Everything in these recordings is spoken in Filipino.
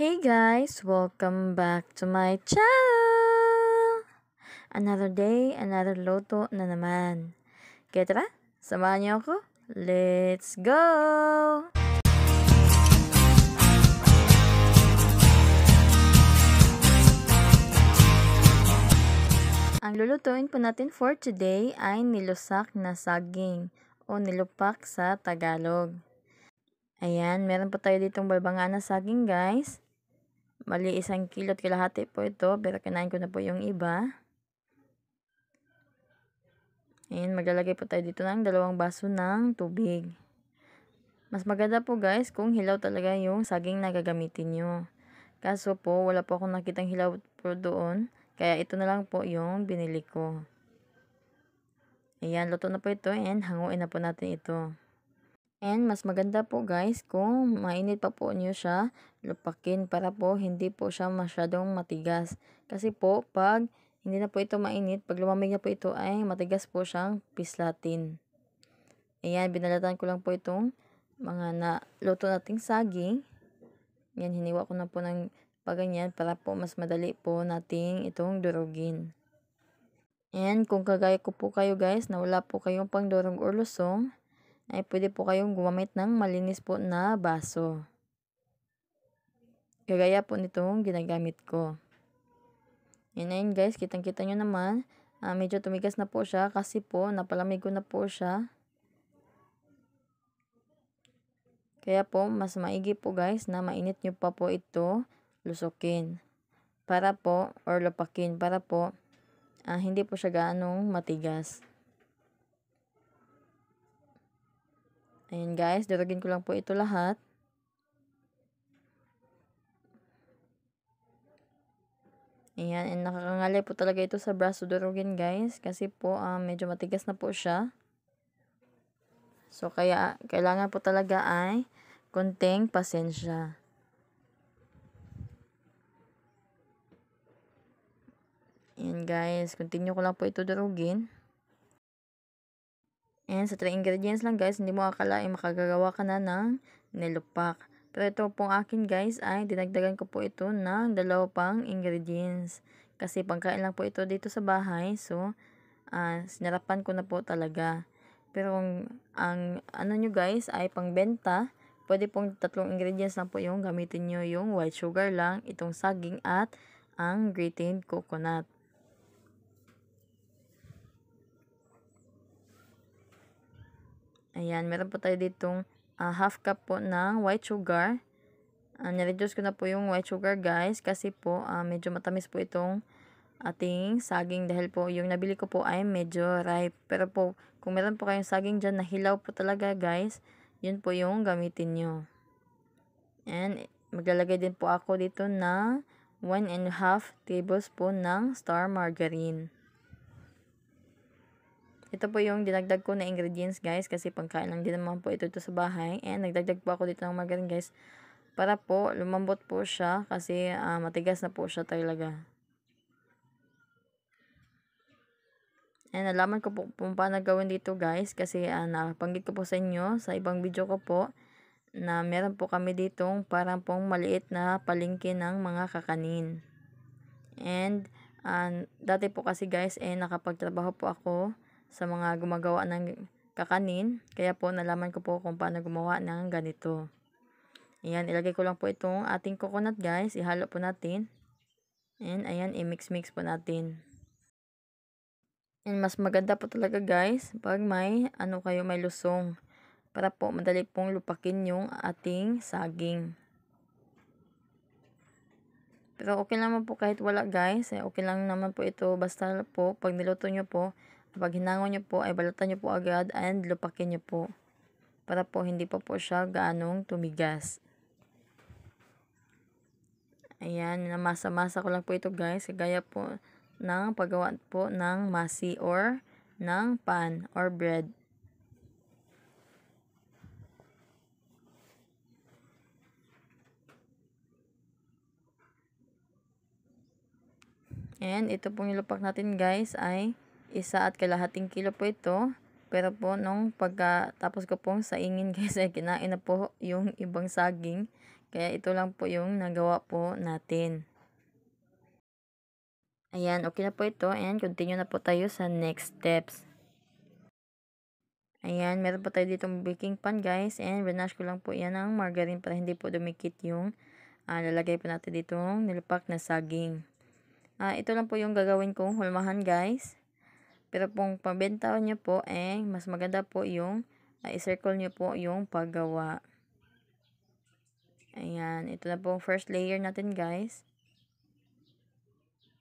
Hey guys, welcome back to my channel! Another day, another loto na naman. Kaya tara, samahan niyo ako. Let's go! Ang lulutuin po natin for today ay nilusak na saging o nilupak sa Tagalog. Ayan, meron po tayo ditong balbangan na saging guys. Mali 1 kilo at kalahati po ito, pero kinain ko na po yung iba. Ayan, maglalagay po tayo dito ng 2 baso ng tubig. Mas maganda po guys kung hilaw talaga yung saging na gagamitin nyo. Kaso po, wala po akong nakitang hilaw po doon. Kaya ito na lang po yung binili ko. Ayan, luto na po ito and hanguin na po natin ito. And mas maganda po guys kung mainit pa po nyo siya lupakin para po hindi po siya masyadong matigas. Kasi po pag hindi na po ito mainit, pag lumamig na po ito ay matigas po siyang pislatin. Ayan, binalatan ko lang po itong mga naluto nating saging. Yan, hiniwa ko na po ng paganyan para po mas madali po nating itong durugin. And kung kagaya ko po kayo guys na wala po kayong pangdurog or lusong, ay pwede po kayong gumamit ng malinis po na baso. Kagaya po nitong ginagamit ko. Yan na yun guys, kitang-kita nyo naman. Medyo tumigas na po siya kasi po napalamig ko na po siya. Kaya po mas maigi po guys na mainit nyo pa po ito lusukin. Para po, or lupakin, para po hindi po siya gaanong matigas. Ayan guys, durugin ko lang po ito lahat. Ayan, and nakakangalay po talaga ito sa braso durugin guys. Kasi po medyo matigas na po siya. So kaya kailangan po talaga ay konting pasensya. Ayan guys, continue ko lang po ito durugin. And sa 3 ingredients lang guys, hindi mo akalain makagagawa ka na ng nilupak. Pero ito pong akin guys ay dinagdagan ko po ito ng 2 pang ingredients. Kasi pangkain lang po ito dito sa bahay. So, sinarapan ko na po talaga. Pero kung ang ano nyo guys ay pangbenta, pwede pong 3 ingredients lang po yung gamitin nyo. Yung white sugar lang, itong saging at ang grated coconut. Ayan, meron po tayo ditong half cup po ng white sugar. Nireduce ko na po yung white sugar guys kasi po medyo matamis po itong ating saging dahil po yung nabili ko po ay medyo ripe. Pero po kung meron po kayong saging dyan na hilaw po talaga guys, yun po yung gamitin nyo. And maglalagay din po ako dito na 1.5 tablespoon ng star margarine. Ito po yung dinagdag ko na ingredients guys kasi pangkain lang din naman po ito sa bahay. And nagdagdag po ako dito ng margarine guys para po lumambot po siya kasi matigas na po siya talaga. And nalaman ko po kung paano gawin dito guys kasi napanggit ko po sa inyo sa ibang video ko po na meron po kami ditong parang pong maliit na palengke ng mga kakanin. And dati po kasi guys nakapagtrabaho po ako sa mga gumagawa ng kakanin. Kaya po nalaman ko po kung paano gumawa ng ganito. Ayan, ilagay ko lang po itong ating coconut guys. Ihalo po natin. And ayan, i-mix-mix po natin. And mas maganda po talaga guys pag may may lusong. Para po madali pong lupakin yung ating saging. Pero okay naman po kahit wala guys. Okay lang naman po ito. Basta po pag niluto nyo po, pag hinangon nyo po ay balatan nyo po agad and lupakin nyo po. Para po hindi pa po siya gaanong tumigas. Ayan, namasa-masa ko lang po ito guys. Gaya po ng paggawa po ng masi or ng pan or bread. And ito pong nilupak natin guys ay 1.5 kilo po ito. Pero po nung pagkatapos ko pong saingin guys ay kinain na po yung ibang saging. Kaya ito lang po yung nagawa po natin. Ayan, okay na po ito and continue na po tayo sa next steps. Ayan, meron pa tayo ditong baking pan guys and renash ko lang po yan ng margarine para hindi po dumikit yung lalagay po natin ditong nilupak na saging. Ito lang po yung gagawin kong hulmahan guys. Pero kung pambenta nyo po mas maganda po yung i-circle nyo po yung paggawa. Ayan, ito na po first layer natin guys.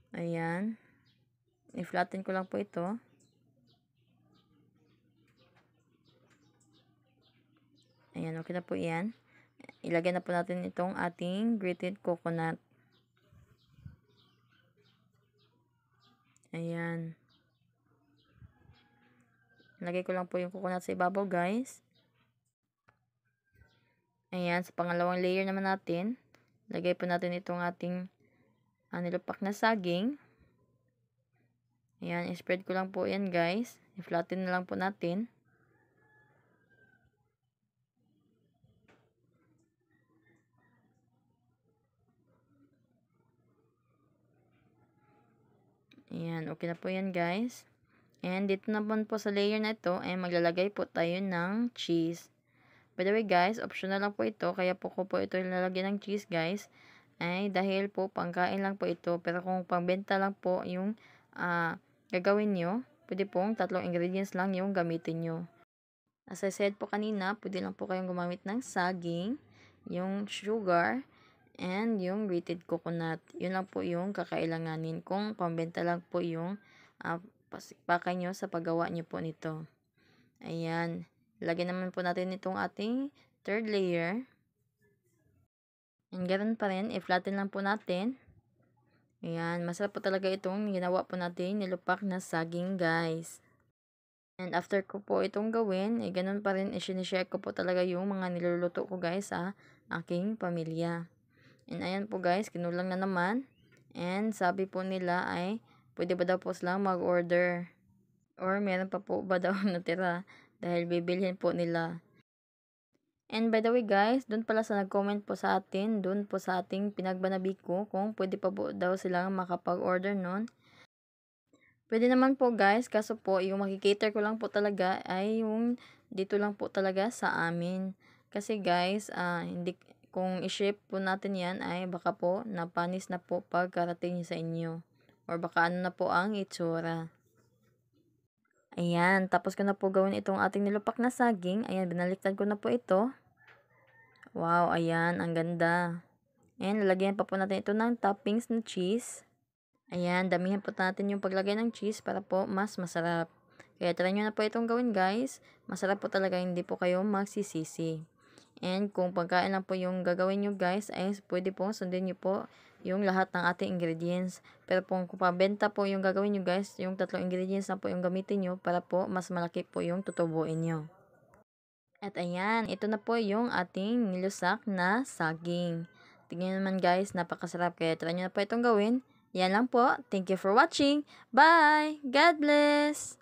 Ayan. I-flatten ko lang po ito. Ayan, okay na po yan. Ilagay na po natin itong ating grated coconut. Ayan. Lagay ko lang po yung coconut sa ibabaw guys. Ayan, sa pangalawang layer naman natin, lagay po natin itong ating nilupak na saging. Ayan, i-spread ko lang po yan guys. I-flatten na lang po natin. Ayan, okay na po yan guys. And dito naman po sa layer na ito ay maglalagay po tayo ng cheese. By the way guys, optional lang po ito. Kaya po ko po ito ilalagay ng cheese guys. Ay dahil po pangkain lang po ito. Pero kung pangbenta lang po yung gagawin nyo, pwede pong 3 ingredients lang yung gamitin nyo. As I said po kanina, pwede lang po kayong gumamit ng saging, yung sugar, and yung grated coconut. Yun lang po yung kakailanganin kung pambenta lang po yung pakay nyo sa paggawa nyo po nito. Ayan. Lagyan naman po natin itong ating third layer. And ganoon pa rin, i-flatten lang po natin. Ayan, masarap po talaga itong ginawa po natin nilupak na saging guys. And after ko po itong gawin, ganun pa rin, i-share ko po talaga yung mga niluluto ko guys sa aking pamilya. And ayan po guys, kinulang na naman. And sabi po nila ay, pwede ba daw po silang mag-order? Or meron pa po ba daw natira? Dahil bibilhin po nila. And by the way guys, dun pala sa nag-comment po sa atin, dun po sa ating pinagbanabi ko, kung pwede pa po daw silang makapag-order nun. Pwede naman po guys, kaso po yung makikater ko lang po talaga ay yung dito lang po talaga sa amin. Kasi guys, kung i-ship po natin yan ay baka po napanis na po pagkarating sa inyo. Or baka ano na po ang itsura. Ayan, tapos ko na po gawin itong ating nilupak na saging. Ayan, binaliktad ko na po ito. Wow, ayan, ang ganda. And lalagyan pa po natin ito ng toppings na cheese. Ayan, damihan po natin yung paglagay ng cheese para po mas masarap. Kaya try nyo na po itong gawin guys. Masarap po talaga, hindi po kayo magsisisi. And kung pagkain lang po yung gagawin nyo guys, ay pwede po sundin nyo po yung lahat ng ating ingredients. Pero kung pabenta po yung gagawin nyo guys, yung 3 ingredients na po yung gamitin nyo para po mas malaki po yung tutubuin nyo. At ayan, ito na po yung ating nilusak na saging. Tingnan naman guys, napakasarap. Kaya try nyo na po itong gawin. Yan lang po. Thank you for watching. Bye! God bless!